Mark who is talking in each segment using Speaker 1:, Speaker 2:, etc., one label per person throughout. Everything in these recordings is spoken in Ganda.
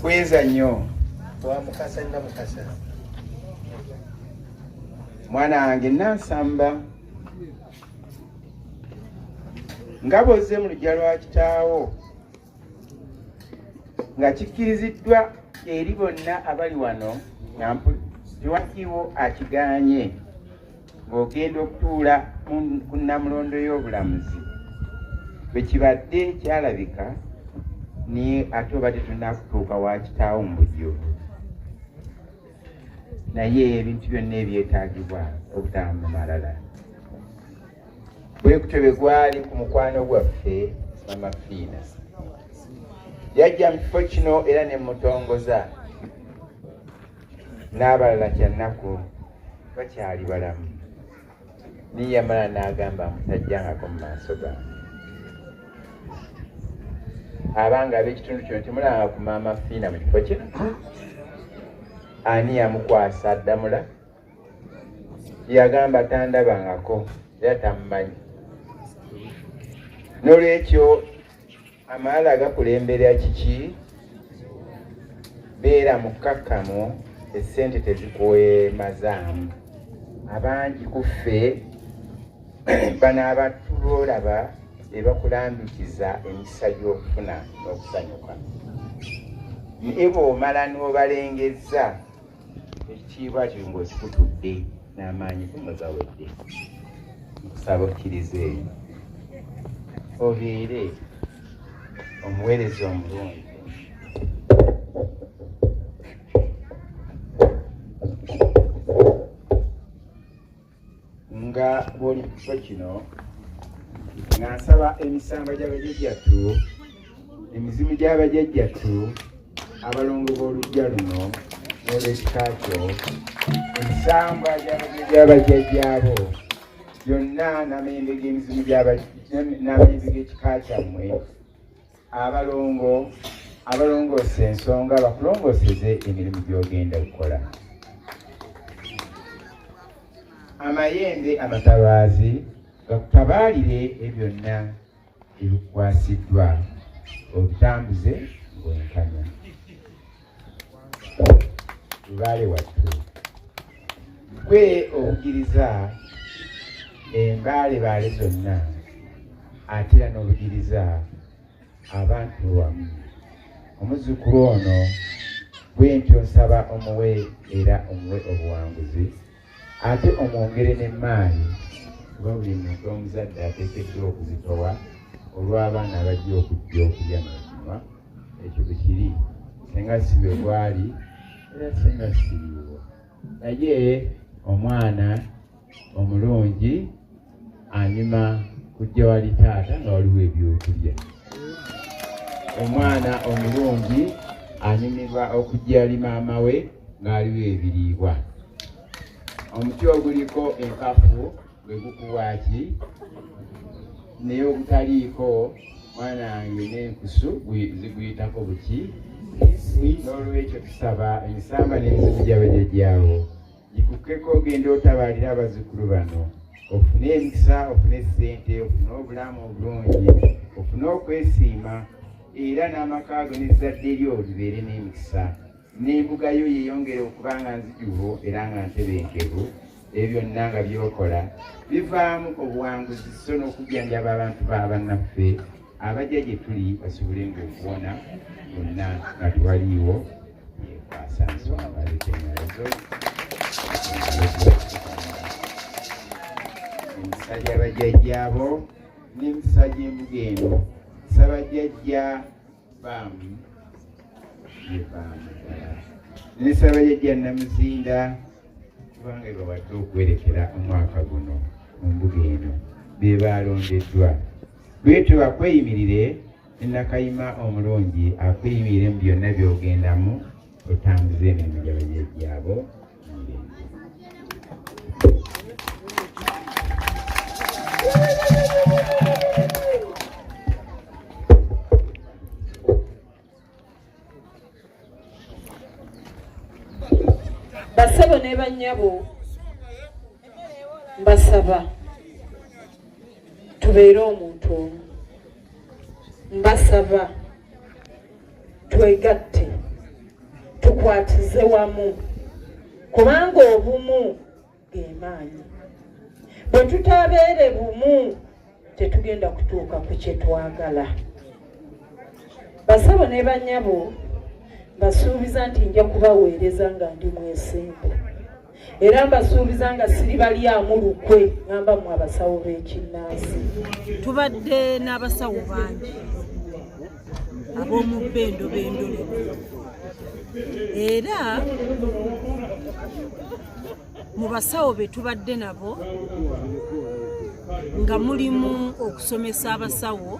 Speaker 1: kweza nnyo
Speaker 2: wa mukasa na mukasa
Speaker 1: mwana wange Nansamba nga bw'ozze mu luggya lwa kitaawo nga kikkiriziddwa eri bonna abali wano tewakiiwo akigaanye ng'ogenda okutuula ku Nnamulondo y'obulamuzi bwe kibadde kyalabika ni ate obadde tunakutuuka wa kitaawo mu bujjuvu naye ebintu byonna ebyetaagibwa obutamu malala bwe kutyo bwe gwali ku mukwano gwaffe Mama Fiina yajja mu kifo kino era ne mutongoza n'abalala kyannaku bakyali balamu niyamala n'agamba mutajjangako mu maaso gange abanga ab'ekitundu kino temulanga ku Mama Fiina mu kifo kino ani yamukwasa addamula yagamba tandabangako era tamumanyi n'olwekyo amalala agakulemberera kiki beera mukkakkamu essente tezikwemazaamu abangi ku ffe bano abantu boolaba ebakulambikiza emikisa gy'okufuna n'okusanyuka naye bw'omala n'obalengezza ekitiibwa kiri ng'okikutudde n'amaanyi nga gawedde nkusaba okkiriza eyo obeere omuweereza omulungi nga bw'oli ku kifo kino nga nsaba emisamba gy'abajjajjattu emizimu gy'abajjajjattu abalongo b'oluggya luno n'olwekika kyo emisamba gy'abajjajjaabo byonna n'amayembe g'emizimu n'amayembe g'ekika kyammwe abalongoose ensonga bakulongooseze emirimu gy'ogenda kukola amayembe amatabaazi gakutabaalire ebyonna ebikukwasiddwa obutambuze ng'onkanya lubaale wattu gwe obugiriza embaalebaale zonna ate era n'obugiriza abantu wamu omuzzukulu ono bwentyo nsaba omuwe era omuwe obuwanguzi ate omwongere n'emaali kuba buli muntu omuzadde ateekeddwa okuzitowa olw'abaana abajja okujja okulya n'okunywa ekyo bwe kiri senga si bwe bwali era senga siriiwo naye omwana omulungi anyuma kujja wali taata nga waliwo ebyokulya omwana omulungi anyumirwa okujja ali maama we ng'aliwo ebiriibwa omuti oguliko enkafu gwe gukuwaaki naye ogutaliiko mwana wange n'enkusu ziguyitako buki n'olwekyo tusaba emisamba n'emizimu gy'abajjajjaawo gikukkeko ogenda otabaalira abazzukulu bano ofune emikisa ofune ssente ofune obulamu obulungi ofune okwesiima era n'amakaago n'ezzadde lyo libeere n'emikisa n'embuga yo yeeyongere okuba nga nzijuvu era nga ntebenkevu ebyo byonna nga byokola bivaamu obuwanguzi so n'okujjanjaba abantu b'abannaffe abajja gye tuli basobole ng'okuwona bonna nga tewaliiwo yekwasa nsonga lekenyalezo emisa gy'abajjajjaabo n'emisa gy'embuga eno sabajjajja baamu yebaamu nesabajjajja Namuzinda kubanga bawadde okwerekera omwaka guno mu mbuga eno be balondeddwa lwetyo bakweyimirire Nakayima omulungi akweyimirire mu byonna by'ogendamu otambuze emirimu gy'abajjajjaabo
Speaker 3: basabo ne bannyabo mbasaba tubeere omuntu omu mbasaba twegatte tukwatize wamu kubanga obumu gemaanyi. Bwe tutabeere bumu tetugenda kutuuka ku kye twagala. Basabo ne bannyabo basuubiza nti nja kubaweereza nga ndi mwesimbu, era mbasuubiza nga siribalyamu lukwe ngamba mu abasawo b'ekinnansi.
Speaker 4: Tubadde n'abasawo bangi ab'omu bbendo b'endoleko, era mu basawo be tubadde nabo nga mulimu okusomesa abasawo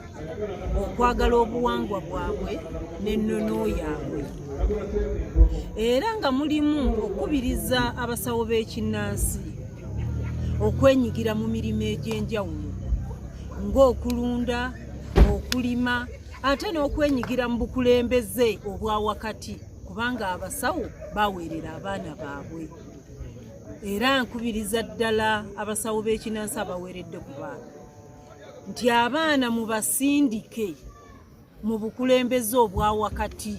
Speaker 4: okwagala obuwangwa bwabwe n'ennono yaabwe, era nga mulimu okubiriza abasawo b'ekinnansi okwenyigira mu mirimu egy'enjawulo ng'okulunda, okulima, ate n'okwenyigira mu bukulembeze obwa wakati kubanga abasawo baweerera abaana baabwe. Era nkubiriza ddala abasawo b'ekinnansi abaweeredde ku baana nti abaana mubasindike mu bukulembeze obwa wakati,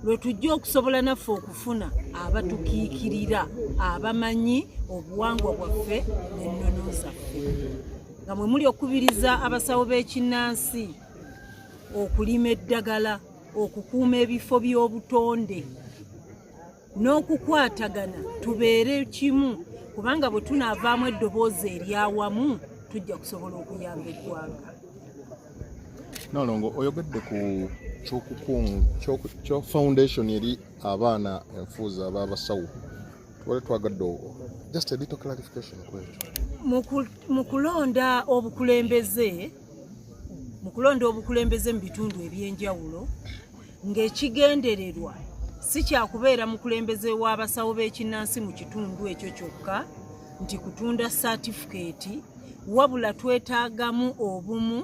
Speaker 4: lwe tujja okusobola naffe okufuna abatukiikirira abamanyi obuwangwa bwaffe n'ennono zaffe, nga mwe muli okubiriza abasawo b'ekinnansi okulima eddagala, okukuuma ebifo by'obutonde n'okukwatagana tubeere kimu, kubanga bwe tunaavaamu eddoboozi eryawamu tujja kusobola okuyamba eggwanga.
Speaker 5: Nalongo oyogedde ku kyo foundation eri abaana enfuuzi ab'abasawo, tubale twagadde just a little clarification kwekyo.
Speaker 4: Mu kulonda obukulembeze mu bitundu eby'enjawulo, ng'ekigendererwa si kyakubeera mukulembeze w'abasawo b'ekinnansi mu kitundu ekyo kyokka nti kutunda satifikeeti, wabula twetaagamu obumu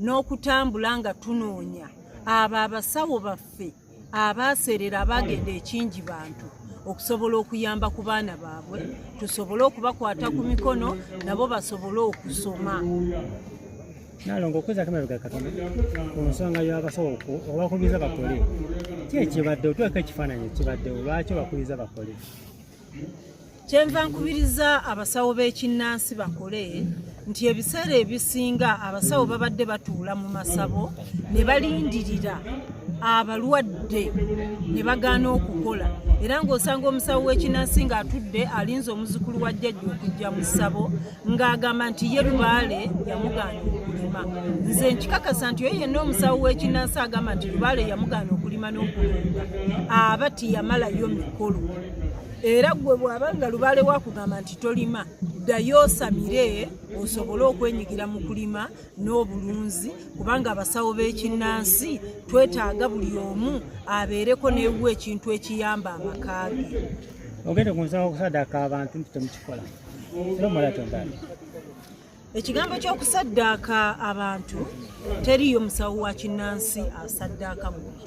Speaker 4: n'okutambula nga tunoonya abo abasawo baffe abaaserera abagenda ekingi bantu okusobola okuyamba ku baana baabwe, tusobole okubakwata ku mikono nabo basobole okusoma.
Speaker 6: Nalongo okweza kamabega katono ku nsonga y'abasawo obakubiriza bakole ki ekibadde, otuweka ekifaananyi ekibadde lwaki bakubiriza bakole.
Speaker 4: Kyenva nkubiriza abasawo b'ekinnansi bakole nti ebiseera ebisinga abasawo babadde batuula mu masabo ne balindirira abalwadde ne bagaana okukola, era ng'osanga omusawo w'ekinnansi ng'atudde alinze omuzukulu wa jjajja okujja mu ssabo ng'agamba nti ye Lubaale yamugaana okulima. Nze nkikakasa nti oyo yenna omusawo w'ekinnansi agamba nti Lubaale yamugaana okulima n'okulunda aba tiyamalayo mikolo. Era gwe bw'aba nga Lubaale wakugamba nti tolima, ddayo osamire osobole okwenyigira mu kulima n'obulunzi, kubanga abasawo b'ekinnansi twetaaga buli omu abeereko n'ewa ekintu ekiyamba amaka ge.
Speaker 6: Ogende ku nsonga okusaddaaka abantu nti temukikola, era omulatonda.
Speaker 4: Ekigambo ky'okusaddaaka abantu teriyo musawo wa kinnansi asaddaaka buli,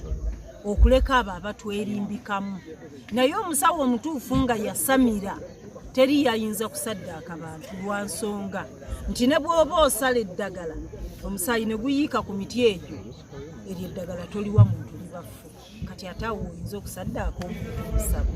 Speaker 4: okuleka abo abatwerimbikamu. Naye omusawo omutuufu nga yasamira teri yayinza kusaddaaka bantu lwa nsonga nti ne bw'oba osala eddagala omusaayi ne guyiika ku miti egyo, eryo eddagala toliwa muntu libafu, kati ate awo oyinza okusaddaaka omuntu omusabo.